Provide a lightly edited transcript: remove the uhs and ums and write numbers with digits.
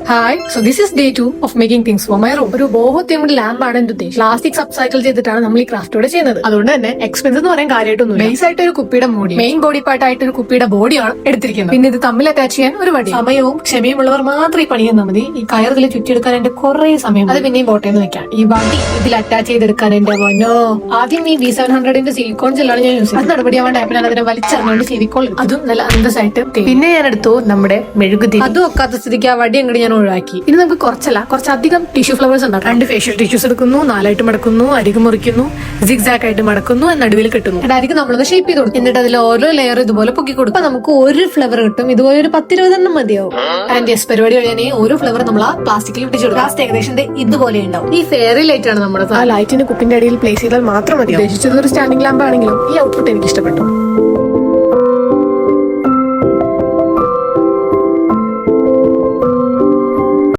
Hi, so this is day 2 of making things for my room. ഒരു boho themed lamp ആണ് എന്റെ ഉദ്ദേശം. Plastic സബ്സൈക്കിൾ ചെയ്തിട്ടാണ് നമ്മൾ ഈ ക്രാഫ്റ്റോടെ ചെയ്യുന്നത്. അതുകൊണ്ട് തന്നെ എക്സ്പെൻസ് എന്ന് പറയാൻ കാര്യമായിട്ടൊന്നും ബേസ് ആയിട്ട് ഒരു കുപ്പിയുടെ മൂടി, മെയിൻ ബോഡി പാർട്ട് ആയിട്ട് ഒരു കുപ്പിയുടെ ബോഡിയാണ് എടുത്തിരിക്കുന്നത്. പിന്നെ ഇത് തമ്മിൽ അറ്റാച്ച് ചെയ്യാൻ ഒരു വടി. സമയവും ക്ഷമയുമുള്ളവർ മാത്രം ഈ പണി തന്നാൽ മതി. ഈ കയറിൽ ചുറ്റിയെടുക്കാൻ എന്റെ കുറെ സമയം, അത് പിന്നെയും ബോട്ടേന്ന് വെക്കാം. ഈ വടി ഇതിൽ അറ്റാച്ച് ചെയ്തെടുക്കാൻ എന്റെ വനോ. ആദ്യം ഈ V700 സിലിക്കോൺ ജെല്ലാണ് ഞാൻ യൂസ് ചെയ്യുന്നത്. അത് നടപടിയാവാൻ ടൈപ്പിൽ ഞാൻ അതിനെ വലിച്ചെറിഞ്ഞുകൊണ്ട് സിലിക്കോൺ, അതും നല്ല അന്തസ്സായിട്ട്. പിന്നെ ഞാൻ എടുത്തു നമ്മുടെ മെഴുകുതിരി. അതും ഒക്കാത്ത സ്ഥിതിക്ക് ആ വടി അങ്ങോട്ട് ഞാൻ ഒഴിവാക്കി. ഇനി നമുക്ക് കുറച്ചധികം ടിഷ്യൂ ഫ്ലവേഴ്സ് ഉണ്ടാക്കാം. 2 ഫേഷ്യൽ ടിഷ്യൂസ് എടുക്കുന്നു, 4 മടക്കുന്നു, അരികു മുറിക്കുന്നു, സിഗ്സാക്ക് ആയിട്ട് മടക്കുന്നു, നടുവിൽ കിട്ടുന്നു. അരികു നമ്മളത് ഷേപ്പ് ചെയ്ത് കൊടുക്കും. എന്നിട്ട് അതിൽ ഓരോ ലെയർ ഇതുപോലെ പൊക്കി കൊടുക്കും. നമുക്ക് ഒരു ഫ്ലവർ കിട്ടും. ഇതുപോലെ ഒരു 10-20 മതിയാവും. ആൻഡ് യെസ്, പരിപാടി കഴിയാനേ ഒരു ഫ്ലവർ നമ്മൾ ആ പ്ലാസ്റ്റിക്കിൽ ഇട്ടിച്ചു കൊടുക്കും. ലാസ്റ്റ് ഏകദേശം ഇതുപോലെ ഉണ്ടാവും. ഈ ഫെയറി ലൈറ്റ് ആണ് നമ്മുടെ. ആ ലൈറ്റിന് കുപ്പിന്റെ അടിയിൽ പ്ലേസ് ചെയ്താൽ മാത്രം മതി. ഉദ്ദേശിച്ചത് ഒരു സ്റ്റാൻഡിംഗ് ലാമ്പ് ആണെങ്കിലും ഈ ഔട്ട്പുട്ട് എനിക്ക് ഇഷ്ടപ്പെട്ടു.